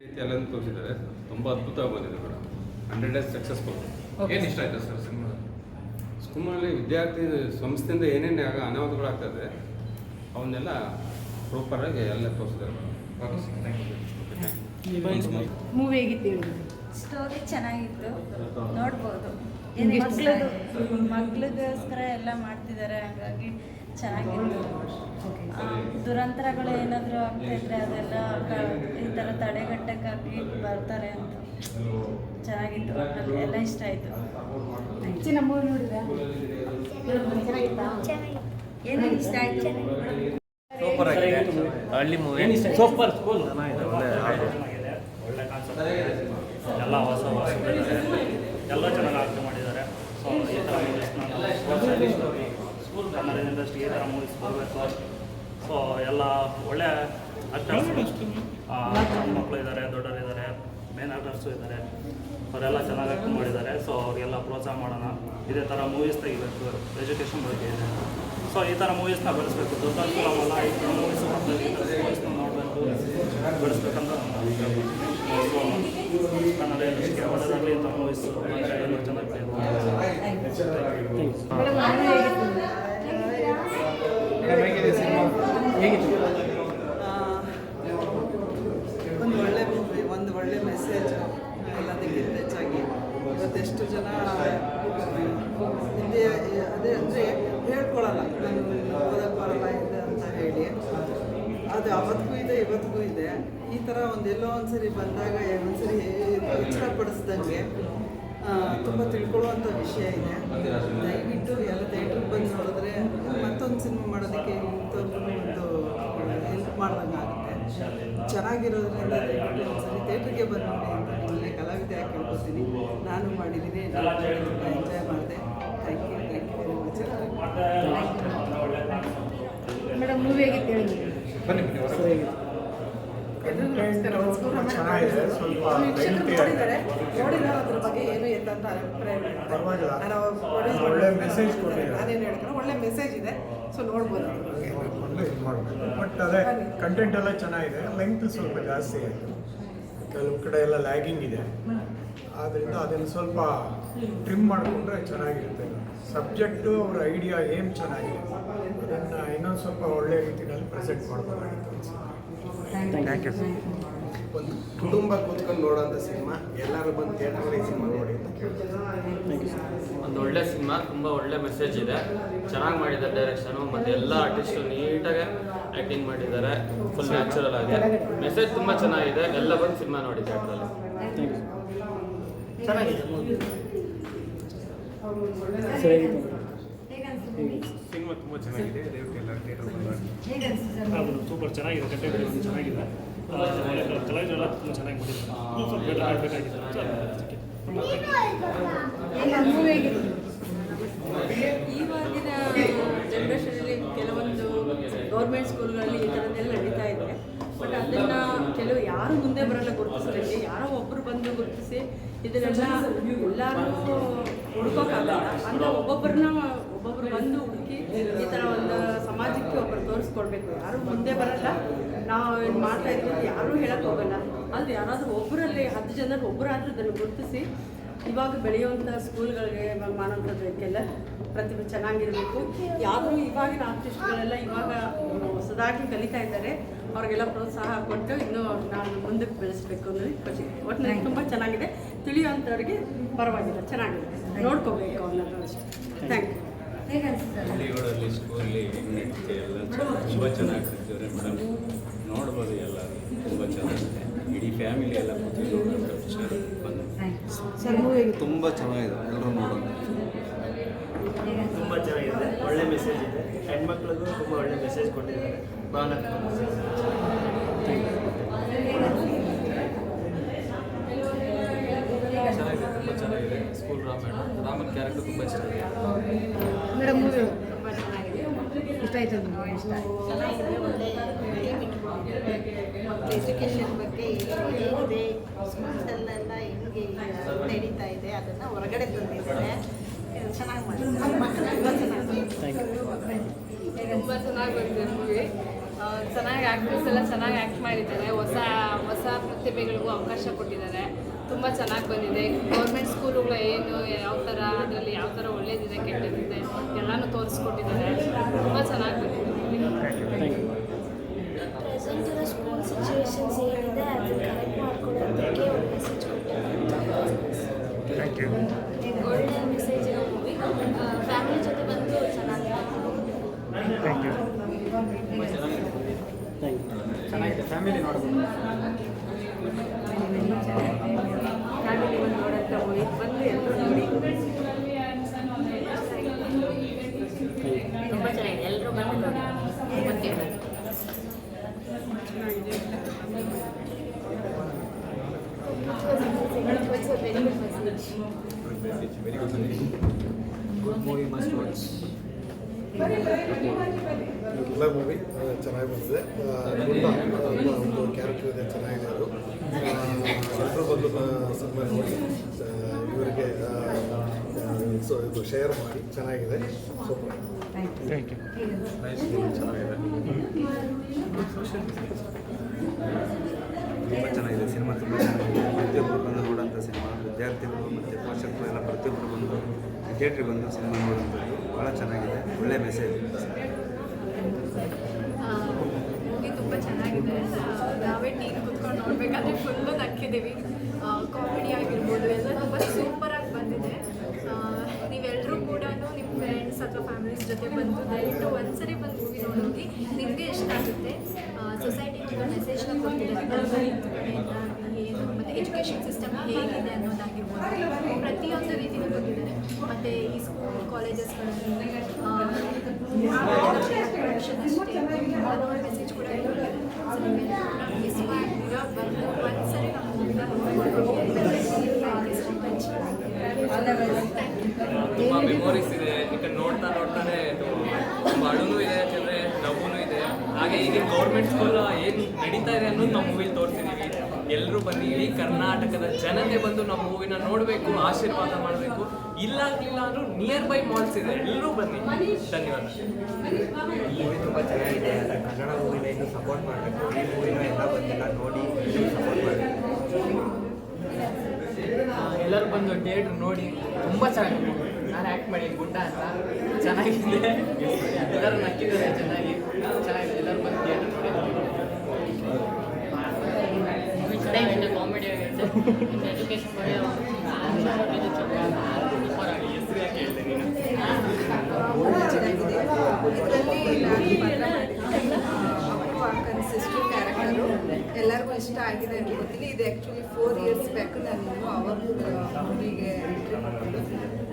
ಎಲ್ಲ ತೋರಿಸಿದ್ದಾರೆ. ತುಂಬ ಅದ್ಭುತವಾಗಿ ಬಂದಿದೆ ಮೇಡಮ್. 100 days successful. ಏನು ಇಷ್ಟ ಆಯಿತು ಸರ್ ಸಿನಿಮಾ? ಸ್ಕೂಲಲ್ಲಿ ವಿದ್ಯಾರ್ಥಿ ಸಂಸ್ಥೆಯಿಂದ ಏನೇನು ಅನಾಹುತಗಳಾಗ್ತದೆ ಅವನ್ನೆಲ್ಲ ಪ್ರಾಪರಾಗಿ ಎಲ್ಲ ತೋರಿಸಿದ್ದಾರೆ madam. Okay sir, thank you. Movie ಹೇಗಿತ್ತು? ಸ್ಟೋರಿ ಚೆನ್ನಾಗಿತ್ತು, ನೋಡ್ಬೋದು. ಮಕ್ಳಿಗೋಸ್ಕರ ಎಲ್ಲ ಮಾಡ್ತಿದ್ದಾರೆ, ಹಾಗಾಗಿ ಚೆನ್ನಾಗಿತ್ತು. ದುರಂತರಗಳು ಏನಾದರೂ ಆಗ್ತಾ ಇದ್ರೆ ಅದೆಲ್ಲ ಈ ಥರ ತಡೆಗಟ್ಟಕ್ಕಾಗಿ ಬರ್ತಾರೆ ಅಂತ ಚೆನ್ನಾಗಿತ್ತು. ಎಲ್ಲ ಇಷ್ಟ ಆಯಿತು. ಚಿನ್ನ ಮೂವಿ ನೋಡಿದ್ರಾ? ಏನೇನು ಇಷ್ಟ ಆಯಿತು? ಸೂಪರ್ ಆಗಿದೆ. ಹಳ್ಳಿ ಮೂವಿ ಸೂಪರ್ ಸ್ಕೂಲ್ ಚೆನ್ನಾಗಿದೆ. ಒಳ್ಳೆ ಕಾನ್ಸೆಪ್ಟ್, ಎಲ್ಲ ಹೊಸ ಎಲ್ಲ ಚೆನ್ನಾಗಿ ಆರ್ಟ್ ಮಾಡಿದ್ದಾರೆ. ಸೊ ಈ ಥರ ಮೂವೀಸ್ನ ಸ್ಕೂಲ್ ಕನ್ನಡ ಇಂಡಸ್ಟ್ರಿ ಈ ಥರ ಮೂವೀಸ್ ಬರಬೇಕು. ಸೊ ಎಲ್ಲ ಒಳ್ಳೆ ಆಕ್ಟರ್ಸ್, ಸಣ್ಣ ಮಕ್ಕಳು ಇದ್ದಾರೆ, ದೊಡ್ಡವರಿದ್ದಾರೆ, ಮೇನ್ ಆಕ್ಟರ್ಸು ಇದ್ದಾರೆ. ಅವರೆಲ್ಲ ಚೆನ್ನಾಗಿ ಆ್ಯಕ್ಟ್ ಮಾಡಿದ್ದಾರೆ. ಸೊ ಅವ್ರಿಗೆಲ್ಲ ಪ್ರೋತ್ಸಾಹ ಮಾಡೋಣ. ಇದೇ ಥರ ಮೂವೀಸ್ ತೆಗಿಬೇಕು. ಎಜುಕೇಷನ್ ಬಗ್ಗೆ ಇದೆ. ಸೊ ಈ ಥರ ಮೂವೀಸ್ನ ಬೆಳೆಸಬೇಕು. ದೊಡ್ಡ ಫಿಲಮಲ್ಲ, ಈ ಥರ ಮೂವೀಸು ಮೂವೀಸ್ನ ನೋಡಬೇಕು, ಬೆಳೆಸ್ಬೇಕಂತ ಕನ್ನಡ ಇಂಡಸ್ಟ್ರಿಗೆ ಒಳ್ಳೆದಾಗಲಿ. ಇಂಥ ಮೂವೀಸ್ ಎಲ್ಲ ಚೆನ್ನಾಗಿ ಒಂದು ಒಳ್ಳೆ ಮೆಸೇಜ್ ಎಲ್ಲದಕ್ಕಿಂತ ಹೆಚ್ಚಾಗಿ ಇವತ್ತೆಷ್ಟು ಜನ ಹಿಂದೆ ಅದೇ ಅಂದರೆ ಹೇಳ್ಕೊಳ್ಳಲ್ಲ, ನಾನು ಓದಕ್ಕೆ ಬರಲ್ಲ ಇದೆ ಅಂತ ಹೇಳಿ. ಅದು ಅವತ್ತಿಗೂ ಇದೆ, ಇವತ್ತಿಗೂ ಇದೆ. ಈ ಥರ ಒಂದೆಲ್ಲೋ ಒಂದ್ಸರಿ ಬಂದಾಗ ಒಂದ್ಸರಿ ಎಚ್ಚರಪಡಿಸ್ದಂಗೆ ತುಂಬ ತಿಳ್ಕೊಳ್ಳುವಂಥ ವಿಷಯ ಇದೆ. ದಯವಿಟ್ಟು ಎಲ್ಲ ಥಿಯೇಟ್ರಿಗೆ ಬಂದು ನೋಡಿದ್ರೆ ಮತ್ತೊಂದು ಸಿನಿಮಾ ಮಾಡೋದಕ್ಕೆ ಇಂಥವ್ರಿಗೂ ಒಂದು ಹೆಲ್ಪ್ ಮಾಡ್ದಂಗೆ ಆಗುತ್ತೆ. ಚೆನ್ನಾಗಿರೋದ್ರಿಂದ ದಯವಿಟ್ಟು ಒಂದ್ಸರಿ ಥಿಯೇಟ್ರಿಗೆ ಬಂದು ನೋಡಿ ಅಂತ ಒಳ್ಳೆ ಕಲಾವಿದೆಯಾಗಿ ಕೇಳ್ಕೊತೀನಿ. ನಾನು ಮಾಡಿದ್ದೀನಿ, ತುಂಬ ಎಂಜಾಯ್ ಮಾಡಿದೆ. Thank you very much. Madam movie ಹೇಗಿತ್ತು ಹೇಳಿ? ಬನ್ನಿ ಚೆನ್ನಾಗಿದೆ. ಸ್ವಲ್ಪ ನೋಡಿದ್ರೆ ಅದ್ರ ಬಗ್ಗೆ ಏನು ಎಂತ ಅಭಿಪ್ರಾಯ ಒಳ್ಳೆ ಮೆಸೇಜ್ ಕೊಟ್ಟಿದ್ದಾರೆ. ನಾನೇನು ಹೇಳ್ತಾರೆ, ಒಳ್ಳೆ ಮೆಸೇಜ್ ಇದೆ. ಸೊ ನೋಡ್ಬೋದು. ಮೊದಲು ಇದು ಮಾಡಬೇಕು. ಬಟ್ ಅದೇ ಕಂಟೆಂಟ್ ಎಲ್ಲ ಚೆನ್ನಾಗಿದೆ. ಲೆಂತ್ ಸ್ವಲ್ಪ ಜಾಸ್ತಿ ಆಯಿತು. ಕೆಲವು ಕಡೆ ಎಲ್ಲ ಲ್ಯಾಗಿಂಗ್ ಇದೆ. ಆದ್ದರಿಂದ ಅದನ್ನು ಸ್ವಲ್ಪ ಟ್ರಿಮ್ ಮಾಡಿಕೊಂಡ್ರೆ ಚೆನ್ನಾಗಿರುತ್ತೆ. ಸಬ್ಜೆಕ್ಟು ಅವ್ರ ಐಡಿಯಾ ಏನು ಚೆನ್ನಾಗಿದೆ ಅದನ್ನು ಇನ್ನೊಂದು ಸ್ವಲ್ಪ ಒಳ್ಳೆ ರೀತಿಯಲ್ಲಿ ಪ್ರೆಸೆಂಟ್ ಮಾಡ್ಬೋದಾಗಿತ್ತು. Thank you sir. ಒಂದು ಕುಟುಂಬ ಕೂತ್ಕೊಂಡು ನೋಡೋಂಥ ಸಿನಿಮಾ. ಎಲ್ಲರೂ ಬಂದು ಥಿಯೇಟರ್ಗೆ ಸಿನಿಮಾ ನೋಡಿ ಅಂತ ಕೇಳ್ತೀನಿ. ಒಂದು ಒಳ್ಳೆ ಸಿನಿಮಾ, ತುಂಬ ಒಳ್ಳೆ ಮೆಸೇಜ್ ಇದೆ. ಚೆನ್ನಾಗಿ ಮಾಡಿದ್ದಾರೆ ಡೈರೆಕ್ಷನು, ಮತ್ತು ಎಲ್ಲ ಆರ್ಟಿಸ್ಟು ನೀಟಾಗಿ ಆ್ಯಕ್ಟಿಂಗ್ ಮಾಡಿದ್ದಾರೆ. ಫುಲ್ ನ್ಯಾಚುರಲ್ ಆಗಿ ಮೆಸೇಜ್ ತುಂಬ ಚೆನ್ನಾಗಿದೆ. ಎಲ್ಲ ಬಂದು ಸಿನಿಮಾ ನೋಡಿ ಥಿಯೇಟ್ರಲ್ಲಿ. ಚೆನ್ನಾಗಿದೆ ಸಿನಿಮಾ ತುಂಬ ಚೆನ್ನಾಗಿದೆ. ದಯವಿಟ್ಟು ಎಲ್ಲ ಥಿಯೇಟರ್ ಬಂದು ಅದು ಸೂಪರ್ ಚೆನ್ನಾಗಿದೆ. ಕಂಟೆಂಟ್ ಚೆನ್ನಾಗಿದೆ. ಕಲಾವಿದರೆಲ್ಲ ತುಂಬ ಚೆನ್ನಾಗಿ ಮಾಡಿದ್ದಾರೆ. ಸ್ವಲ್ಪ ಬೆಟರ್ ಆಗಬೇಕಾಗಿದೆ. ಮೂವಿ ಹೇಗಿತ್ತು? ಇವಾಗಿನ ಜನ್ರೇಷನಲ್ಲಿ ಕೆಲವೊಂದು ಗೌರ್ಮೆಂಟ್ ಸ್ಕೂಲ್ಗಳಲ್ಲಿ ಈ ಥರದ್ದೆಲ್ಲ ನಡೀತಾ ಇದೆ. ಬಟ್ ಅದನ್ನು ಕೆಲವು ಯಾರು ಮುಂದೆ ಬರಲ್ಲ ಗುರುತಿಸಲಿಕ್ಕೆ, ಯಾರೋ ಒಬ್ಬರು ಬಂದು ಗುರುತಿಸಿ ಇದನ್ನೆಲ್ಲ ಎಲ್ಲರೂ ಹುಡ್ಕೋಕ್ಕಾಗಲ್ಲ ಅಂತ ಒಬ್ಬೊಬ್ಬರು ಬಂದು ಹುಡುಕಿ ಈ ಥರ ಒಂದು ಸಮಾಜಕ್ಕೆ ಒಬ್ಬರು ತೋರಿಸ್ಕೊಡ್ಬೇಕು. ಯಾರು ಮುಂದೆ ಬರಲ್ಲ, ನಾವು ಏನು ಮಾಡ್ತಾ ಇದ್ದೀವಿ ಯಾರೂ ಹೇಳಕ್ಕೆ ಹೋಗಲ್ಲ. ಆದರೆ ಯಾರಾದರೂ ಒಬ್ಬರಲ್ಲಿ 10 ಜನರು ಒಬ್ಬರಾದರೂ ಇದನ್ನು ಗುರುತಿಸಿ ಇವಾಗ ಬೆಳೆಯುವಂಥ ಸ್ಕೂಲ್ಗಳಿಗೆ ಮಾಡೋಂಥದ್ದಕ್ಕೆಲ್ಲ ಪ್ರತಿಭೆ ಚೆನ್ನಾಗಿರಬೇಕು. ಯಾರು ಇವಾಗಿನ ಆರ್ಟಿಸ್ಟ್ಗಳೆಲ್ಲ ಇವಾಗ ಹೊಸದಾಗಿ ಕಲಿತಾ ಇದ್ದಾರೆ, ಅವ್ರಿಗೆಲ್ಲ ಪ್ರೋತ್ಸಾಹ ಕೊಟ್ಟು ಇನ್ನೂ ನಾನು ಮುಂದಕ್ಕೆ ಬೆಳೆಸಬೇಕು ಅನ್ನೋದು ಖುಷಿ. ಒಟ್ಟಿನಲ್ಲಿ ತುಂಬ ಚೆನ್ನಾಗಿದೆ. ತಿಳಿಯುವಂಥವ್ರಿಗೆ ಪರವಾಗಿಲ್ಲ, ಚೆನ್ನಾಗಿದೆ, ನೋಡ್ಕೋಬೇಕು ಅನ್ನೋದು ಅಷ್ಟೇ. Thank you. ಹಳ್ಳಿಗಳಲ್ಲಿ ಸ್ಕೂಲಲ್ಲಿ ಹೆಂಗೆ ನಡೀತೆ ಎಲ್ಲ ತುಂಬ ಚೆನ್ನಾಗಿ ಕಲಿತಿದ್ದಾರೆ ಮೇಡಮ್. ನೋಡ್ಬೋದು ಎಲ್ಲ ತುಂಬ ಚೆನ್ನಾಗಿದೆ. ಇಡೀ ಫ್ಯಾಮಿಲಿ ಎಲ್ಲ ಕೂತ್ಕೊಂಡು ನೋಡೋಂಥ ವಿಚಾರ ಬಂದು ಸರ್ ಮೂವಿ ಹೇಗಿತ್ತು? ತುಂಬ ಚೆನ್ನಾಗಿದೆ. ಎಲ್ಲರೂ ನೋಡೋಣ. ತುಂಬ ಚೆನ್ನಾಗಿದೆ. ಒಳ್ಳೆ ಮೆಸೇಜ್ ಇದೆ. ಹೆಣ್ಮಕ್ಳಿಗೂ ತುಂಬ ಒಳ್ಳೆ ಮೆಸೇಜ್ ಕೊಟ್ಟಿದ್ದಾರೆ. ಚೆನ್ನಾಗಿದೆ, ತುಂಬ ಚೆನ್ನಾಗಿದೆ. ಸ್ಕೂಲ್ ರಾಮನ್ ಕ್ಯಾರೆಕ್ಟರ್ ತುಂಬ ಚೆನ್ನಾಗಿದೆ. ಮೇಡಮ್ ಮೂವಿ ಇಷ್ಟ ಆಯಿತು? ಇಷ್ಟ ಚೆನ್ನಾಗಿದೆ. ಒಳ್ಳೆ ಮಕ್ಕಳ ಎಜುಕೇಷನ್ ಬಗ್ಗೆ ಹೇಗಿದೆ, ಸ್ಕೂಲ್ಸಲ್ಲೆಲ್ಲ ಹೆಂಗೆ ನಡೀತಾ ಇದೆ ಅದನ್ನು ಹೊರಗಡೆ ತಂದಿದ್ದಾರೆ. ಚೆನ್ನಾಗಿ ಮಾಡಿದ್ದಾರೆ. ಮಕ್ಕಳು ತುಂಬ ಚೆನ್ನಾಗಿ ಥ್ಯಾಂಕ್ ಯು. ತುಂಬ ಚೆನ್ನಾಗಿ ಬಂದಿದೆ ಮೂವಿ. ಚೆನ್ನಾಗಿ ಆ್ಯಕ್ಟರ್ಸ್ ಎಲ್ಲ ಚೆನ್ನಾಗಿ ಆ್ಯಕ್ಟ್ ಮಾಡಿದ್ದಾರೆ. ಹೊಸ ಹೊಸ ಪ್ರತಿಭೆಗಳಿಗೂ ಅವಕಾಶ ಕೊಟ್ಟಿದ್ದಾರೆ. ತುಂಬ ಚೆನ್ನಾಗಿ ಬಂದಿದೆ. ಗೌರ್ಮೆಂಟ್ ಸ್ಕೂಲುಗಳು ಏನು ಯಾವ ಥರ ಅದರಲ್ಲಿ ಯಾವ ಥರ ಒಳ್ಳೇದಿದೆ ಕೆಟ್ಟದಿದೆ ಎಲ್ಲನೂ ತೋರಿಸ್ಕೊಟ್ಟಿದ್ದಾರೆ. ತುಂಬ ಚೆನ್ನಾಗಿ ಬಂದಿದೆ. ಪ್ರೆಸೆಂಟ್ ಇರೋ ಸ್ಕೂಲ್ ಸಿಚುವೇಶನ್ಸ್ ಏನಿದೆ ಅದನ್ನು ಕರೆಕ್ಟ್ ಮಾಡ್ಕೊಳ್ಳೋದಕ್ಕೆ ಒಂದು ಮೆಸೇಜ್ ಕೊಟ್ಟಿದ್ದಾರೆ. ಒಳ್ಳೆಯ ಮೆಸೇಜ್ ಇರೋ ಮೂವಿ. ಫ್ಯಾಮಿಲಿ ಜೊತೆ ಬಂದು ಚೆನ್ನಾಗಿದೆ. ಚೆನ್ನಾಗಿದೆ, ಫ್ಯಾಮಿಲಿ ನೋಡ್ಬೋದು. ಫ್ಯಾಮಿಲಿ ಬಂದು ನೋಡೋಂಥ ಮೂವಿ ಬಂದು ಎಲ್ಲರೂ ನೋಡಿ. ತುಂಬ ಚೆನ್ನಾಗಿದೆ, ಎಲ್ಲರೂ ಬಂದು ನೋಡಿ. ಮತ್ತೆ ಗುಡ್ ಮೂವಿ, ಮಸ್ಟ್ ವಾಚ್. ಎಲ್ಲ ಮೂವಿ ಚೆನ್ನಾಗಿ ಬಂದಿದೆ. ಒಂದು ಕ್ಯಾರೆಕ್ಟರ್ ಇದೆ, ಚೆನ್ನಾಗಿದೆ. ಅದು ಎಲ್ಲರೂ ಬಂದು ಸಿನಿಮಾ ನೋಡಿ ಇವರಿಗೆ ಇದು ಶೇರ್ ಮಾಡಿ ಚೆನ್ನಾಗಿದೆ. ಸೂಪರ್. Thank you. ತುಂಬ ಚೆನ್ನಾಗಿದೆ ಸಿನಿಮಾ, ತುಂಬ ಚೆನ್ನಾಗಿದೆ. ಪ್ರತಿಯೊಬ್ಬರು ಬಂದು ನೋಡೋಂಥ ಸಿನಿಮಾ. ವಿದ್ಯಾರ್ಥಿಗಳು ಮತ್ತು ಪೋಷಕರು ಎಲ್ಲ ಪ್ರತಿಯೊಬ್ಬರು ಬಂದು ಥಿಯೇಟ್ರಿಗೆ ಬಂದು ಸಿನಿಮಾ ನೋಡುವಂಥದ್ದು ಭಾಳ ಚೆನ್ನಾಗಿದೆ. ಒಳ್ಳೆ ಮೆಸೇಜ್. ಮೂವಿ ತುಂಬ ಚೆನ್ನಾಗಿದೆ. ನಾವೇ ಟಿವಿ ಕುತ್ಕೊಂಡು ನೋಡಬೇಕಾದ್ರೆ ಫುಲ್ಲು ನಕ್ಕಿದ್ದೀವಿ. ಕಾಮಿಡಿ ಆಗಿರ್ಬೋದು ಎಲ್ಲ ತುಂಬ ಸೂಪರಾಗಿ ಬಂದಿದೆ. ನೀವೆಲ್ಲರೂ ಕೂಡ ನಿಮ್ಮ ಫ್ರೆಂಡ್ಸ್ ಅಥವಾ ಫ್ಯಾಮಿಲೀಸ್ ಜೊತೆ ಬಂದು ದಯವಿಟ್ಟು ಒಂದ್ಸರಿ ಬಂದು ಮೂವಿ ನೋಡೋಗಿ, ನಿಮಗೆ ಇಷ್ಟ ಆಗುತ್ತೆ. ಸೊಸೈಟಿಗೆ ಮೆಸೇಜ್ನ ಕೊಟ್ಟಿದ್ದಾರೆ ಏನು ಮತ್ತು ಎಜುಕೇಷನ್ ಸಿಸ್ಟಮ್ ಹೇಗಿದೆ ಅನ್ನೋದಾಗಿರ್ಬೋದು ಪ್ರತಿಯೊಂದು ರೀತಿಯೂ ಬಂದಿದ್ದಾರೆ. ಮತ್ತು ಈ ಸ್ಕೂಲ್ ಕಾಲೇಜಸ್ಗಳಲ್ಲಿ ಪ್ರೊಡಕ್ಷನ್ ಅಷ್ಟೇ ಅನ್ನೋ ಮೆಸೇಜ್ ಕೂಡ ಕೊಟ್ಟಿದ್ದಾರೆ. ಸೊ ನೀವೆಲ್ಲರೂ ಮಿಸ್ ಮಾಡ್ತೀರಾ, ಬಂದು ಒಂದ್ಸರಿ ನಮ್ಮ ಮೂವಿನ ತುಂಬ ಮೆಮೊರೀಸ್ ಇದೆ. ಈಗ ನೋಡ್ತಾನೆ ತುಂಬ ಅಳುನೂ ಇದೆ, ಯಾಕೆಂದರೆ ನಗುನೂ ಇದೆ. ಹಾಗೆ ಈಗಿನ ಗೌರ್ಮೆಂಟ್ ಸ್ಕೂಲ್ ಏನು ನಡೀತಾ ಇದೆ ಅನ್ನೋದು ನಾವು ಮೂವಿಲಿ ತೋರಿಸಿದ್ದೀವಿ. ಎಲ್ಲರೂ ಬನ್ನಿ, ಇಡೀ ಕರ್ನಾಟಕದ ಜನತೆ ಬಂದು ನಮ್ಮ ಮೂವಿನ ನೋಡಬೇಕು, ಆಶೀರ್ವಾದ ಮಾಡಬೇಕು. ಇಲ್ಲಾಗಲಿಲ್ಲ ಅಂದರೂ ನಿಯರ್ ಬೈ ಮಾಲ್ಸ್ ಇದೆ, ಎಲ್ಲರೂ ಬನ್ನಿ. ಧನ್ಯವಾದ. ಮೂವಿ ತುಂಬ ಚೆನ್ನಾಗಿದೆ. ಕನ್ನಡ ಮೂವಿನ ಇನ್ನೂ ಸಪೋರ್ಟ್ ಮಾಡಬೇಕು. ಈ ಮೂವಿನ ಎಲ್ಲ ಬಂದೆಲ್ಲ ನೋಡಿ ಸಪೋರ್ಟ್ ಮಾಡಬೇಕು. ಎಲ್ಲರೂ ಬಂದು ಥಿಯೇಟ್ರ್ ನೋಡಿ. ತುಂಬ ಚೆನ್ನಾಗಿದೆ. ನಾನು ಆ್ಯಕ್ಟ್ ಮಾಡಿ ಗುಡ್ಡ ಅಂತ ಚೆನ್ನಾಗಿದೆ. ಎಲ್ಲರೂ ನಕ್ಕಿದ್ದಾರೆ, ಚೆನ್ನಾಗಿದೆ. ಎಲ್ಲರೂ ಬಂದು ಥಿಯೇಟ್ರ್ ನೋಡಿ. ಕಾಮಿಡಿ ಆಗಿರುತ್ತೆ. ಎಜುಕೇಷನ್ ಸೂಪರ್ ಆಗಿ. ಹೆಸರು ಯಾಕೆ ಹೇಳಿದೆ ನೀನು? ಚೆನ್ನಾಗಿದೆ. ಇದರಲ್ಲಿ ಅಪ್ಪು ಅಕ್ಕನ ಸಿಸ್ಟರ್ ಕ್ಯಾರೆಕ್ಟರು ಎಲ್ಲರಿಗೂ ಇಷ್ಟ ಆಗಿದೆ ಅನ್ಕೋತೀನಿ. ಇದು ಆ್ಯಕ್ಚುಲಿ 4 years ಬ್ಯಾಕ್ ನಾನು ಅವಾಗೂ ಮೂವಿಗೆ ಎಂಟ್ರಿ ಮಾಡಿದ್ದು.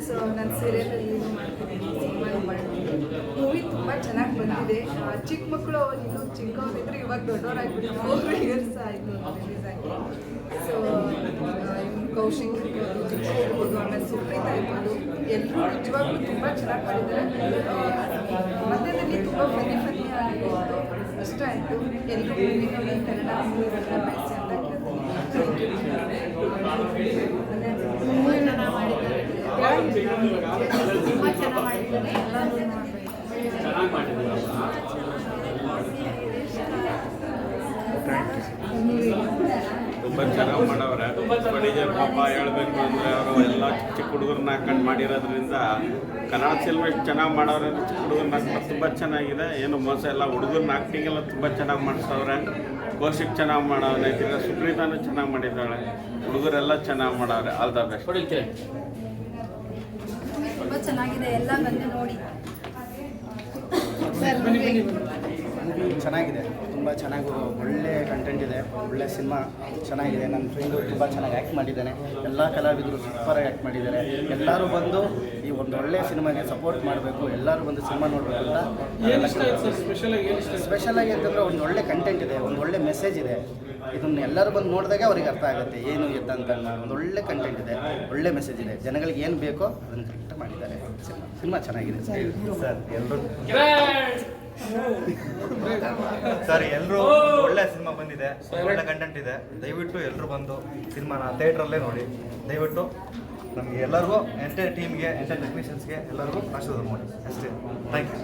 ಸೊ ನಾನು ಸೀರಿಯಲಲ್ಲಿ ಏನು ಮಾಡ್ತೀನಿ, ಸಿನಿಮಾನು ಮಾಡ್ತೀನಿ. ಮೂವಿ ತುಂಬ ಚೆನ್ನಾಗಿ ಬಂದಿದೆ. ಚಿಕ್ಕ ಮಕ್ಕಳು ಇನ್ನೂ ಚಿಕ್ಕವರಿದ್ರೆ ಇವಾಗ ದೊಡ್ಡವರಾಗ್ಬಿಟ್ಟು 4 years ಆಯಿತು ರಿಲೀಸ್ ಆಗಿ. ಸೊ ಕೌಶಿಕ್ ಇರ್ಬೋದು, ಚಿಕ್ಕ ಇರ್ಬೋದು, ಆಮೇಲೆ ಸುಪ್ರೀತಾ ಇರ್ಬೋದು, ಎಲ್ಲರೂ ನಿಜವಾಗ್ಲೂ ತುಂಬ ಚೆನ್ನಾಗಿ ಮಾಡಿದ್ದಾರೆ. ಮಧ್ಯದಲ್ಲಿ ತುಂಬ ಫನಿ ಆಗಿರೋದು ಇಷ್ಟ ಆಯಿತು. ಎಲ್ಲರೂ ಮೂವಿ ನೋಡಿ ಕನ್ನಡ ಮೂವಿಗಳನ್ನ ಬೆಳೆಸಿ ಅಂತ ಕೇಳ್ತೀನಿ. ತುಂಬ ಚೆನ್ನಾಗಿ ಮಾಡಿದ್ದಾರೆ. ತುಂಬ ಚೆನ್ನಾಗಿ ಮಾಡಿದ್ದಾರೆ. ಎಲ್ಲರೂ ತುಂಬ ಚೆನ್ನಾಗಿ ಮಾಡವ್ರೆ. ಬಡಿಗೆ ಪಾಪ ಹೇಳಬೇಕು ಅಂದರೆ ಅವರು ಎಲ್ಲ ಚಿಕ್ಕ ಹುಡುಗರನ್ನ ಹಾಕೊಂಡು ಮಾಡಿರೋದ್ರಿಂದ ಕನ್ನಡ ಸಿನಿಮಾ ಇಷ್ಟು ಚೆನ್ನಾಗಿ ಮಾಡವ್ರೆ. ಚಿಕ್ಕ ಹುಡುಗರನ್ನ ಹಾಕೊಂಡು ತುಂಬ ಚೆನ್ನಾಗಿದೆ. ಏನು ಮೋಸ ಎಲ್ಲ ಹುಡುಗರನ್ನ ಆ್ಯಕ್ಟಿಂಗ್ ಎಲ್ಲ ತುಂಬ ಚೆನ್ನಾಗಿ ಮಾಡಿಸವ್ರೆ. ಕೌಶಿಕ್ ಚೆನ್ನಾಗಿ ಮಾಡವ್ರೆ, ತಿರ್ಗಾ ಸುಪ್ರೀತಾನು ಚೆನ್ನಾಗಿ ಮಾಡಿದ್ದಾಳೆ. ಹುಡುಗರೆಲ್ಲ ಚೆನ್ನಾಗಿ ಮಾಡವ್ರೆ. All the best. ತುಂಬ ಚೆನ್ನಾಗಿದೆ, ಎಲ್ಲ ಬಂದು ನೋಡಿ. ಚೆನ್ನಾಗಿದೆ, ತುಂಬ ಚೆನ್ನಾಗಿ ಒಳ್ಳೆ ಕಂಟೆಂಟ್ ಇದೆ, ಒಳ್ಳೆ ಸಿನಿಮಾ ಚೆನ್ನಾಗಿದೆ. ನನ್ನ ಫ್ರೆಂಡು ತುಂಬ ಚೆನ್ನಾಗಿ ಆ್ಯಕ್ಟ್ ಮಾಡಿದ್ದಾನೆ. ಎಲ್ಲ ಕಲಾವಿದರು ಸೂಪರಾಗಿ ಆ್ಯಕ್ಟ್ ಮಾಡಿದ್ದಾರೆ. ಎಲ್ಲರೂ ಬಂದು ಈ ಒಂದು ಒಳ್ಳೆಯ ಸಿನಿಮಾಗೆ ಸಪೋರ್ಟ್ ಮಾಡಬೇಕು. ಎಲ್ಲರೂ ಬಂದು ಸಿನಿಮಾ ನೋಡಬೇಕು ಅಂತ. ಸ್ಪೆಷಲಾಗಿ ಅಂತಂದರೆ ಒಂದು ಒಳ್ಳೆ ಕಂಟೆಂಟ್ ಇದೆ, ಒಂದು ಒಳ್ಳೆ ಮೆಸೇಜ್ ಇದೆ. ಇದನ್ನು ಎಲ್ಲರೂ ಬಂದು ನೋಡಿದಾಗ ಅವ್ರಿಗೆ ಅರ್ಥ ಆಗುತ್ತೆ ಏನು ಎದ್ದಂತ. ಒಂದು ಒಳ್ಳೆ ಕಂಟೆಂಟ್ ಇದೆ, ಒಳ್ಳೆ ಮೆಸೇಜ್ ಇದೆ. ಜನಗಳಿಗೆ ಏನು ಬೇಕೋ ಅದನ್ನು ಕರೆಕ್ಟ್ ಮಾಡಿದ್ದಾರೆ. ಸಿನಿಮಾ ಚೆನ್ನಾಗಿದೆ ಸರ್. ಎಲ್ಲರೂ ಒಳ್ಳೆ ಸಿನಿಮಾ ಬಂದಿದೆ, ಒಳ್ಳೆ ಕಂಟೆಂಟ್ ಇದೆ. ದಯವಿಟ್ಟು ಎಲ್ಲರೂ ಬಂದು ಸಿನಿಮಾನ ಥಿಯೇಟ್ರಲ್ಲೇ ನೋಡಿ. ದಯವಿಟ್ಟು ನಮಗೆ ಎಲ್ಲರಿಗೂ ಎಂಟೈರ್ ಟೀಮ್ಗೆ ಎಂಟೈರ್ ಟೆಕ್ನಿಷಿಯನ್ಸ್ಗೆ ಎಲ್ಲರಿಗೂ ಆಶೀರ್ವಾದ ಮಾಡಿ ಅಷ್ಟೇ. Thank you.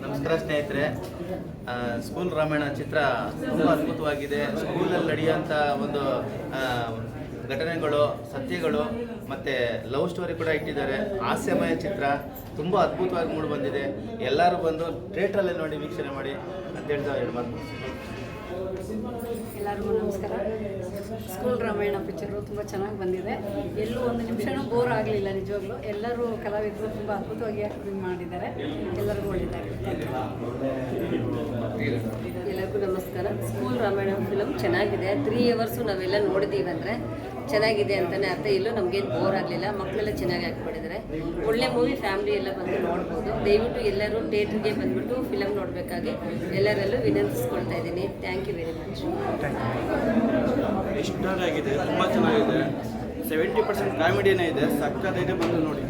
ನಮಸ್ಕಾರ ಸ್ನೇಹಿತರೆ. ಸ್ಕೂಲ್ ರಾಮಾಯಣ ಚಿತ್ರ ತುಂಬ ಅದ್ಭುತವಾಗಿದೆ. ಸ್ಕೂಲಲ್ಲಿ ನಡೆಯುವಂಥ ಒಂದು ಘಟನೆಗಳು, ಸತ್ಯಗಳು ಮತ್ತು ಲವ್ ಸ್ಟೋರಿ ಕೂಡ ಇಟ್ಟಿದ್ದಾರೆ. ಹಾಸ್ಯಮಯ ಚಿತ್ರ ತುಂಬ ಅದ್ಭುತವಾಗಿ ಮೂಡಿ ಬಂದಿದೆ. ಎಲ್ಲರೂ ಬಂದು ಥಿಯೇಟ್ರಲ್ಲೇ ನೋಡಿ ವೀಕ್ಷಣೆ ಮಾಡಿ ಅಂತ ಹೇಳ್ತಾ ಎರಡು ಮಾತು. ಎಲ್ಲರಿಗೂ ನಮಸ್ಕಾರ. ಸ್ಕೂಲ್ ರಾಮಾಯಣ ಪಿಕ್ಚರು ತುಂಬ ಚೆನ್ನಾಗಿ ಬಂದಿದೆ. ಎಲ್ಲೂ ಒಂದು ನಿಮಿಷನೂ ಬೋರ್ ಆಗಲಿಲ್ಲ. ನಿಜವಾಗ್ಲೂ ಎಲ್ಲರೂ ಕಲಾವಿದರು ತುಂಬ ಅದ್ಭುತವಾಗಿ ಆ್ಯಕ್ಟಿಂಗ್ ಮಾಡಿದ್ದಾರೆ. ಎಲ್ಲರಿಗೂ ಒಳ್ಳೆಯದಾಗಿದೆ. ಎಲ್ಲರಿಗೂ ನಮಸ್ಕಾರ. ಸ್ಕೂಲ್ ರಾಮಾಯಣ ಫಿಲಮ್ ಚೆನ್ನಾಗಿದೆ. 3 ಅವರ್ಸು ನಾವೆಲ್ಲ ನೋಡಿದ್ದೀವಿ ಅಂದರೆ ಚೆನ್ನಾಗಿದೆ ಅಂತಲೇ ಅರ್ಥ. ಇಲ್ಲೂ ನಮಗೇನು ಬೋರ್ ಆಗಲಿಲ್ಲ. ಮಕ್ಕಳೆಲ್ಲ ಚೆನ್ನಾಗಿ ಆ್ಯಕ್ಟ್ ಮಾಡಿದ್ದಾರೆ. ಒಳ್ಳೆ ಮೂವಿ, ಫ್ಯಾಮಿಲಿ ಎಲ್ಲ ಬಂದು ನೋಡ್ಬೋದು. ದಯವಿಟ್ಟು ಎಲ್ಲರೂ ಥಿಯೇಟ್ರಿಗೆ ಬಂದುಬಿಟ್ಟು ಫಿಲಮ್ ನೋಡಬೇಕಾಗಿ ಎಲ್ಲರಲ್ಲೂ ವಿನಂತಿಸ್ಕೊಳ್ತಾ ಇದ್ದೀನಿ. Thank you very much. ಇಷ್ಟವಾಗಿದೆ, ತುಂಬ ಚೆನ್ನಾಗಿದೆ. 70% ಕಾಮಿಡಿನೇ ಇದೆ. ಸಕ್ಕತ್ತಾಗಿದೆ, ಬಂದು ನೋಡಿ.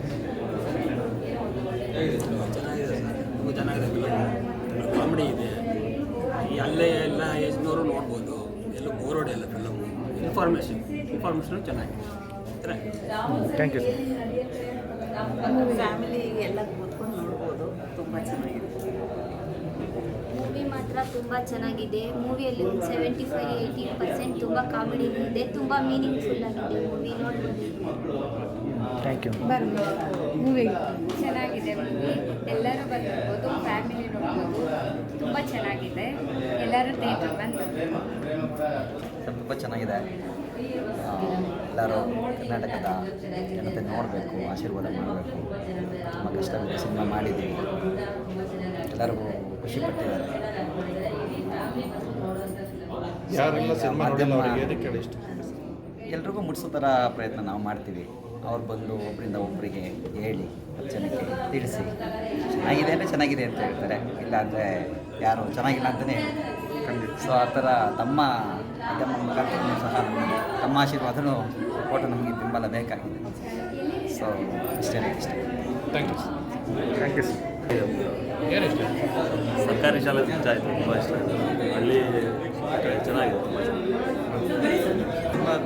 ಚೆನ್ನಾಗಿದೆ ಸರ್, ತುಂಬ ಚೆನ್ನಾಗಿದೆ ಫಿಲಮ್. ಕಾಮಿಡಿ ಇದೆ. ಅಲ್ಲೇ ಎಲ್ಲ ಏಜ್ನವರು ನೋಡ್ಬೋದು. ಎಲ್ಲೂ ಬೋರ್ ಹೊಡೆಯಲ್ಲ ಫಿಲಮ್. ಇನ್ಫಾರ್ಮೇಷನ್ ಚೆನ್ನಾಗಿದೆ. Thank you sir. ಫ್ಯಾಮಿಲಿ ಎಲ್ಲ ಕೂತ್ಕೊಂಡು ನೋಡ್ಬೋದು. ತುಂಬ ಚೆನ್ನಾಗಿದೆ. ಮೂವಿ ಮಾತ್ರ ತುಂಬ ಚೆನ್ನಾಗಿದೆ. ಮೂವಿಯಲ್ಲಿ ಒಂದು 75-80% ತುಂಬ ಕಾಮಿಡಿ ಇದೆ. ತುಂಬ ಮೀನಿಂಗ್ಫುಲ್ ಆಗಿದೆ ಮೂವಿ, ನೋಡ್ಬೋದು. Thank you. ಮೂವಿ ಚೆನ್ನಾಗಿದೆ ಮೂವಿ. ಎಲ್ಲರೂ ಬರ್ಬೋದು, ಫ್ಯಾಮಿಲಿ ನೋಡ್ಬೋದು. ತುಂಬ ಚೆನ್ನಾಗಿದೆ. ಎಲ್ಲರೂ ಥಿಯೇಟರ್ ಬಂದು ತುಂಬ ಚೆನ್ನಾಗಿದೆ. ಎಲ್ಲರೂ ಕರ್ನಾಟಕದ ಜನತೆ ನೋಡಬೇಕು, ಆಶೀರ್ವಾದ ಮಾಡಬೇಕು. ತುಂಬ ಕಷ್ಟಪಟ್ಟು ಸಿನಿಮಾ ಮಾಡಿದ್ದೀವಿ. ಎಲ್ಲರಿಗೂ ಖುಷಿ ಪಟ್ಟಿದ್ದಾರೆ. ಯಾರೆಲ್ಲ ಸಿನಿಮಾ ನೋಡಿಲ್ಲ ಅವರಿಗೆ ಏನಕ್ಕೆ ಹೇಳಿ ಇಷ್ಟ? ಎಲ್ರಿಗೂ ಮುಟ್ಟಿಸೋ ಥರ ಪ್ರಯತ್ನ ನಾವು ಮಾಡ್ತೀವಿ. ಅವ್ರು ಬಂದು ಒಬ್ಬರಿಂದ ಒಬ್ಬರಿಗೆ ಹೇಳಿ, ಜನಕ್ಕೆ ತಿಳಿಸಿ ಚೆನ್ನಾಗಿದೆ ಅಂದರೆ ಚೆನ್ನಾಗಿದೆ ಅಂತ ಹೇಳ್ತಾರೆ. ಇಲ್ಲಾಂದರೆ ಯಾರು ಚೆನ್ನಾಗಿಲ್ಲ ಅಂತಲೇ ಖಂಡಿತ. ಸೊ ಆ ಥರ ತಮ್ಮ ಮಾಧ್ಯಮ ಮುಖಾಂತರನೂ ಸಹ ತಮ್ಮ ಆಶೀರ್ವಾದನೂ ಸಪೋರ್ಟ್ ನಮಗೆ ಬೆಂಬಲ ಬೇಕಾಗಿದೆ. ಸೊ ಇಷ್ಟೇ ಇಷ್ಟ. Thank you. Thank you sir. ಏನು ಇಷ್ಟ? ಸರ್ಕಾರಿ ಶಾಲೆ ಇಷ್ಟ ಆಯಿತು, ತುಂಬ ಇಷ್ಟ ಆಯಿತು. ಹಳ್ಳಿ ಚೆನ್ನಾಗಿದೆ,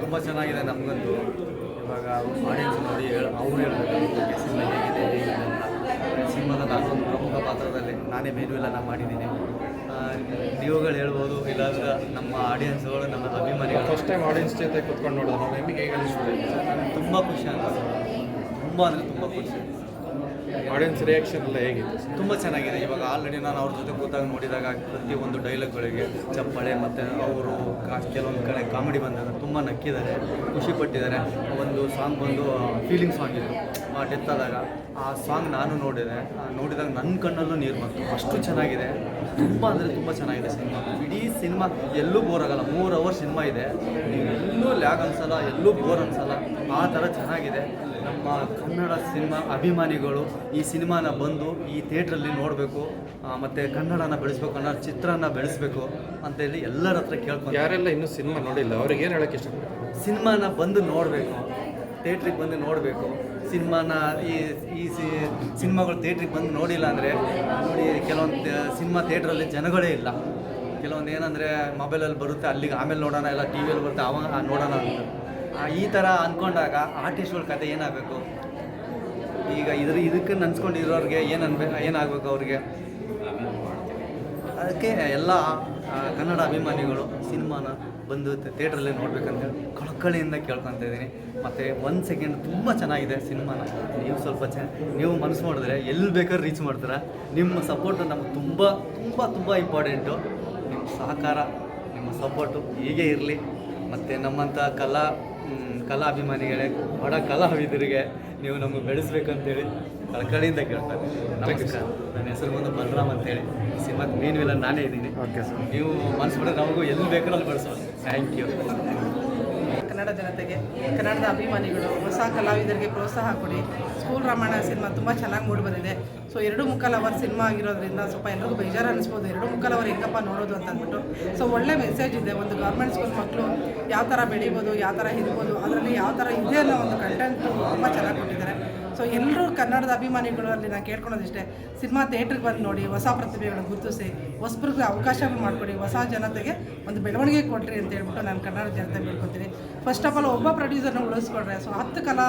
ತುಂಬ ಚೆನ್ನಾಗಿದೆ. ನಮಗಂತೂ ಇವಾಗ ಆಡಿಯನ್ಸ್ ನೋಡಿ ಅವ್ರು ಹೇಳಬೇಕು ಸಿನಿಮಾ ಹೇಗಿದೆ ಅಂತ. ಸಿನಿಮಾದ ನಾನೊಂದು ಪ್ರಮುಖ ಪಾತ್ರದಲ್ಲಿ ನಾನೇ ಮೇಲ್ವಿಲನ ಮಾಡಿದ್ದೀನಿ. ನೀವುಗಳು ಹೇಳ್ಬೋದು, ಇಲ್ಲಾಂದ್ರೆ ನಮ್ಮ ಆಡಿಯನ್ಸ್ಗಳು, ನಮ್ಮ ಅಭಿಮಾನಿಗಳು ಫಸ್ಟ್ ಟೈಮ್ ಆಡಿಯನ್ಸ್ ಜೊತೆ ಕೂತ್ಕೊಂಡು ನೋಡೋದು ನಾವು ನಿಮಗೆ ಹೇಗೆ ಅನಿಸ್ತದೆ? ತುಂಬ ಖುಷಿ ಆಗುತ್ತೆ. ತುಂಬ ಅಂದರೆ ತುಂಬ ಖುಷಿ. ಆಡಿಯನ್ಸ್ ರಿಯಾಕ್ಷನ್ ಎಲ್ಲ ಹೇಗಿದೆ? ತುಂಬ ಚೆನ್ನಾಗಿದೆ. ಇವಾಗ ಆಲ್ರೆಡಿ ನಾನು ಅವ್ರ ಜೊತೆ ಕೂತಾಗ ನೋಡಿದಾಗ ಪ್ರತಿಯೊಂದು ಡೈಲಾಗ್ಗಳಿಗೆ ಚಪ್ಪಾಳೆ ಮತ್ತು ಅವರು ಕೆಲವೊಂದು ಕಡೆ ಕಾಮಿಡಿ ಬಂದಾಗ ತುಂಬ ನಕ್ಕಿದ್ದಾರೆ, ಖುಷಿ ಪಟ್ಟಿದ್ದಾರೆ. ಒಂದು ಸಾಂಗ್ ಬಂದು ಫೀಲಿಂಗ್ ಸಾಂಗ್ ಇತ್ತು, ಡೆತ್ ಆದಾಗ ಆ ಸಾಂಗ್ ನಾನು ನೋಡಿದಾಗ ನನ್ನ ಕಣ್ಣಲ್ಲೂ ನೀರು ಬಂತು. ಅಷ್ಟು ಚೆನ್ನಾಗಿದೆ. ತುಂಬ ಅಂದರೆ ತುಂಬ ಚೆನ್ನಾಗಿದೆ ಸಿನಿಮಾ. ಇಡೀ ಸಿನಿಮಾ ಎಲ್ಲೂ ಬೋರ್ ಆಗಲ್ಲ. 3 ಅವರ್ಸ್ ಸಿನಿಮಾ ಇದೆ. ನೀವು ಎಲ್ಲೂ ಲ್ಯಾಗ್ ಅನಿಸಲ್ಲ, ಎಲ್ಲೂ ಬೋರ್ ಅನಿಸಲ್ಲ. ಆ ಥರ ಚೆನ್ನಾಗಿದೆ. ನಮ್ಮ ಕನ್ನಡ ಸಿನಿಮಾ ಅಭಿಮಾನಿಗಳು ಈ ಸಿನಿಮಾನ ಬಂದು ಈ ಥಿಯೇಟ್ರಲ್ಲಿ ನೋಡಬೇಕು, ಮತ್ತು ಕನ್ನಡನ ಬೆಳೆಸ್ಬೇಕು, ಕನ್ನಡ ಚಿತ್ರನ ಬೆಳೆಸಬೇಕು ಅಂತೇಳಿ ಎಲ್ಲರ ಹತ್ರ ಕೇಳ್ಕೊಂಡು. ಯಾರೆಲ್ಲ ಇನ್ನೂ ಸಿನಿಮಾ ನೋಡಿಲ್ಲ ಅವ್ರಿಗೆ ಏನು ಹೇಳೋಕ್ಕೆ ಇಷ್ಟಪಡ್ತಾರೆ? ಸಿನಿಮಾನ ಬಂದು ನೋಡಬೇಕು, ಥಿಯೇಟ್ರಿಗೆ ಬಂದು ನೋಡಬೇಕು. ಸಿನಿಮಾನ ಈ ಸಿನಿಮಾಗಳು ಥಿಯೇಟ್ರಿಗೆ ಬಂದು ನೋಡಿಲ್ಲ ಅಂದರೆ ನೋಡಿ, ಕೆಲವೊಂದು ಸಿನಿಮಾ ಥಿಯೇಟ್ರಲ್ಲಿ ಜನಗಳೇ ಇಲ್ಲ. ಕೆಲವೊಂದು ಏನಂದರೆ ಮೊಬೈಲಲ್ಲಿ ಬರುತ್ತೆ, ಅಲ್ಲಿಗೆ ಆಮೇಲೆ ನೋಡೋಣ, ಇಲ್ಲ ಟಿ ವಿಯಲ್ಲಿ ಬರುತ್ತೆ ಅವಾಗ ನೋಡೋಣ ಅಂತ. ಈ ಥರ ಅಂದ್ಕೊಂಡಾಗ ಆರ್ಟಿಸ್ಟ್ಗಳ ಕತೆ ಏನಾಗಬೇಕು? ಈಗ ಇದಕ್ಕೆ ನೆನ್ಸ್ಕೊಂಡಿರೋರಿಗೆ ಏನಾಗಬೇಕು ಅವ್ರಿಗೆ? ಅದಕ್ಕೆ ಎಲ್ಲ ಕನ್ನಡ ಅಭಿಮಾನಿಗಳು ಸಿನಿಮಾನ ಬಂದು ಥಿಯೇಟ್ರಲ್ಲೇ ನೋಡ್ಬೇಕಂತೇಳಿ ಕಳಕಳಿಯಿಂದ ಕೇಳ್ಕೊತಾ ಇದ್ದೀನಿ. ಮತ್ತು 1 ಸೆಕೆಂಡ್ ತುಂಬ ಚೆನ್ನಾಗಿದೆ ಸಿನಿಮಾನ. ನೀವು ಸ್ವಲ್ಪ ನೀವು ಮನಸ್ಸು ಮಾಡಿದ್ರೆ ಎಲ್ಲಿ ಬೇಕಾದ್ರೂ ರೀಚ್ ಮಾಡ್ತೀರ. ನಿಮ್ಮ ಸಪೋರ್ಟು ನಮ್ಗೆ ತುಂಬ ತುಂಬ ತುಂಬ ಇಂಪಾರ್ಟೆಂಟು. ನಿಮ್ಮ ಸಹಕಾರ, ನಿಮ್ಮ ಸಪೋರ್ಟು ಹೀಗೆ ಇರಲಿ. ಮತ್ತು ನಮ್ಮಂಥ ಕಲಾ ಅಭಿಮಾನಿಗಳೇ, ಬಡ ಕಲಾವಿದರಿಗೆ ನೀವು ನಮಗೆ ಬೆಳೆಸ್ಬೇಕಂತೇಳಿ ಕಳಕಳಿಯಿಂದ ಕೇಳ್ತಾರೆ. ನಮಸ್ಕಾರ. ನನ್ನ ಹೆಸರು ಬಂದು ಬಲರಾಮ್ ಅಂತೇಳಿ. ಸಿನಿಮಾದ ಮೇನ್ ವಿಲನ್ ನಾನೇ ಇದ್ದೀನಿ. Okay sir. ನೀವು ಮನಸ್ಸು ಬಿಟ್ಟರೆ ನಮಗೂ ಎಲ್ಲಿ ಬೇಕಾದ್ರೂ ಅಲ್ಲಿ ಬೆಳೆಸೋದು. Thank you. ಕನ್ನಡ ಜನತೆಗೆ, ಕನ್ನಡದ ಅಭಿಮಾನಿಗಳು, ಹೊಸ ಕಲಾವಿದರಿಗೆ ಪ್ರೋತ್ಸಾಹ ಕೊಡಿ. ಸ್ಕೂಲ್ ರಾಮಾಯಣ ಸಿನಿಮಾ ತುಂಬ ಚೆನ್ನಾಗಿ ಮೂಡಿ ಬಂದಿದೆ. ಸೊ 2.25 ಅವರ್ ಸಿನಿಮಾ ಆಗಿರೋದ್ರಿಂದ ಸ್ವಲ್ಪ ಎಲ್ಲರಿಗೂ ಬೇಜಾರು ಅನಿಸ್ಬೋದು. 2.25 ಅವರ್ ಹೆಂಗಪ್ಪ ನೋಡೋದು ಅಂತ ಅಂದ್ಬಿಟ್ಟು. ಸೊ ಒಳ್ಳೆ ಮೆಸೇಜ್ ಇದೆ. ಒಂದು ಗೌರ್ಮೆಂಟ್ ಸ್ಕೂಲ್ ಮಕ್ಕಳು ಯಾವ ಥರ ಬೆಳಿಬೋದು, ಯಾವ ಥರ ಇರ್ಬೋದು, ಅದರಲ್ಲಿ ಯಾವ ಥರ ಇದೆ ಅನ್ನೋ ಒಂದು ಕಂಟೆಂಟ್ ತುಂಬ ಚೆನ್ನಾಗಿ ಕೊಟ್ಟಿದ್ದಾರೆ. ಸೊ ಎಲ್ಲರೂ ಕನ್ನಡದ ಅಭಿಮಾನಿಗಳು ಅಲ್ಲಿ ನಾನು ಕೇಳ್ಕೊಳೋದಿಷ್ಟೇ, ಸಿನಿಮಾ ಥಿಯೇಟ್ರಿಗೆ ಬಂದು ನೋಡಿ, ಹೊಸ ಪ್ರತಿಭೆಗಳನ್ನು ಗುರುತಿಸಿ, ಹೊಸಬ್ರಿಗೆ ಅವಕಾಶ ಮಾಡಿಕೊಡಿ, ಹೊಸ ಜನತೆಗೆ ಒಂದು ಬೆಳವಣಿಗೆ ಕೊಡ್ರಿ ಅಂತ ಹೇಳ್ಬಿಟ್ಟು ನಾನು ಕನ್ನಡ ಜನತೆ ಬೇಡ್ಕೊತೀನಿ. ಫಸ್ಟ್ ಆಫ್ ಆಲ್ ಒಬ್ಬ ಪ್ರೊಡ್ಯೂಸರ್ನ ಉಳಿಸ್ಕೊಡ್ರೆ ಸೊ 10 ಕಲಾ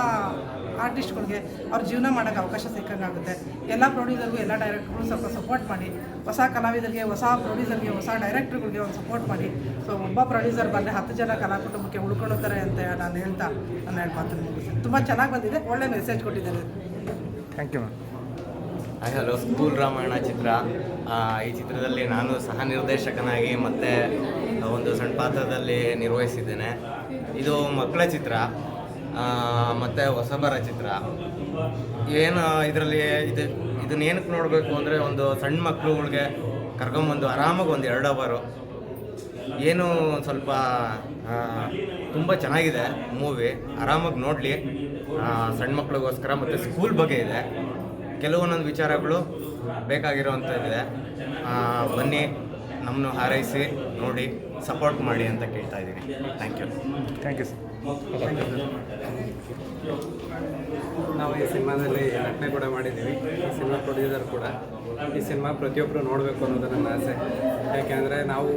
ಆರ್ಟಿಸ್ಟ್ಗಳಿಗೆ ಅವ್ರ ಜೀವನ ಮಾಡೋಕ್ಕೆ ಅವಕಾಶ ಸಿಕ್ಕಂಗಾಗುತ್ತೆ. ಎಲ್ಲ ಪ್ರೊಡ್ಯೂಸರ್ಗೂ ಎಲ್ಲ ಡೈರೆಕ್ಟ್ರಿಗೂ ಸ್ವಲ್ಪ ಸಪೋರ್ಟ್ ಮಾಡಿ, ಹೊಸ ಕಲಾವಿದರಿಗೆ, ಹೊಸ ಪ್ರೊಡ್ಯೂಸರ್ಗೆ, ಹೊಸ ಡೈರೆಕ್ಟ್ರುಗಳಿಗೆ ಒಂದು ಸಪೋರ್ಟ್ ಮಾಡಿ. ಸೊ ಒಬ್ಬ ಪ್ರೊಡ್ಯೂಸರ್ ಬಂದರೆ 10 ಜನ ಕಲಾ ಕುಟುಂಬಕ್ಕೆ ಉಳ್ಕೊಳ್ತಾರೆ ಅಂತ ನಾನು ಹೇಳ್ತಾ ನನ್ನ ಹೇಳ್ಕೊತೀನಿ. ತುಂಬ ಚೆನ್ನಾಗಿ ಬಂದಿದೆ, ಒಳ್ಳೆ ಮೆಸೇಜ್ ಕೊಟ್ಟಿದ್ದಾರೆ. Thank you ma'am. Hi hello, school Ramayana ಚಿತ್ರ. ಈ ಚಿತ್ರದಲ್ಲಿ ನಾನು ಸಹ ನಿರ್ದೇಶಕನಾಗಿ ಮತ್ತು ಒಂದು ಸಣ್ಣ ಪಾತ್ರದಲ್ಲಿ ನಿರ್ವಹಿಸಿದ್ದೇನೆ. ಇದು ಮಕ್ಕಳ ಚಿತ್ರ ಮತ್ತು ಹೊಸಬರ ಚಿತ್ರ. ಏನು ಇದರಲ್ಲಿ ಇದನ್ನ ಏನಕ್ಕೆ ನೋಡಬೇಕು ಅಂದರೆ, ಒಂದು ಸಣ್ಣ ಮಕ್ಕಳುಗಳಿಗೆ ಕರ್ಕೊಂಬಂದು ಆರಾಮಾಗಿ ಒಂದು 2 ಅವರು ಏನು ಸ್ವಲ್ಪ ತುಂಬ ಚೆನ್ನಾಗಿದೆ ಮೂವಿ, ಆರಾಮಾಗಿ ನೋಡಲಿ. ಸಣ್ಣ ಮಕ್ಕಳಿಗೋಸ್ಕರ ಮತ್ತು ಸ್ಕೂಲ್ ಬಗ್ಗೆ ಇದೆ, ಕೆಲವೊಂದೊಂದು ವಿಚಾರಗಳು ಬೇಕಾಗಿರೋವಂಥದ್ದಿದೆ. ಬನ್ನಿ, ನಮ್ಮನ್ನು ಹಾರೈಸಿ ನೋಡಿ, ಸಪೋರ್ಟ್ ಮಾಡಿ ಅಂತ ಕೇಳ್ತಾ ಇದ್ದೀನಿ. Thank you. Thank you sir. ನಾವು ಈ ಸಿನಿಮಾದಲ್ಲಿ ನಟನೆ ಕೂಡ ಮಾಡಿದ್ದೀವಿ, ಈ ಸಿನಿಮಾ ಪ್ರೊಡ್ಯೂಸರ್ ಕೂಡ. ಈ ಸಿನಿಮಾ ಪ್ರತಿಯೊಬ್ಬರು ನೋಡಬೇಕು ಅನ್ನೋದು ನನ್ನ ಆಸೆ. ಯಾಕೆಂದರೆ ನಾವು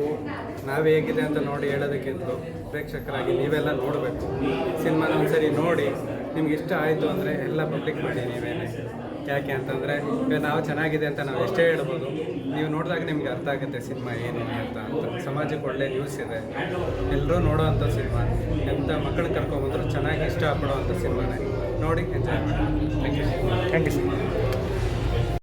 ಹೇಗಿದೆ ಅಂತ ನೋಡಿ ಹೇಳೋದಕ್ಕಿಂತಲೂ ಪ್ರೇಕ್ಷಕರಾಗಿ ನೀವೆಲ್ಲ ನೋಡಬೇಕು. ಸಿನಿಮಾನ ಒಂದ್ಸರಿ ನೋಡಿ ನಿಮ್ಗೆ ಇಷ್ಟ ಆಯಿತು ಅಂದರೆ ಎಲ್ಲ ಪಬ್ಲಿಕ್ ಮಾಡಿ ನೀವೇನೆ. ಯಾಕೆ ಅಂತಂದರೆ ಈಗ ನಾವು ಚೆನ್ನಾಗಿದೆ ಅಂತ ನಾವು ಎಷ್ಟೇ ಹೇಳ್ಬೋದು, ನೀವು ನೋಡಿದಾಗ ನಿಮ್ಗೆ ಅರ್ಥ ಆಗುತ್ತೆ ಸಿನಿಮಾ ಏನಿದೆ ಅಂತ. ಸಮಾಜಕ್ಕೆ ಒಳ್ಳೆ ನ್ಯೂಸ್ ಇದೆ, ಎಲ್ಲರೂ ನೋಡೋ ಅಂಥ ಸಿನಿಮಾ. ಎಂಥ ಮಕ್ಕಳು ಕರ್ಕೊಂಬಂದ್ರು ಚೆನ್ನಾಗಿ ಇಷ್ಟಪಡೋ ಅಂಥ ಸಿನಿಮಾನೇ. ನೋಡಿ ಎಂಜಾಯ್ ಮಾಡಿ. Thank you. Thank you sir.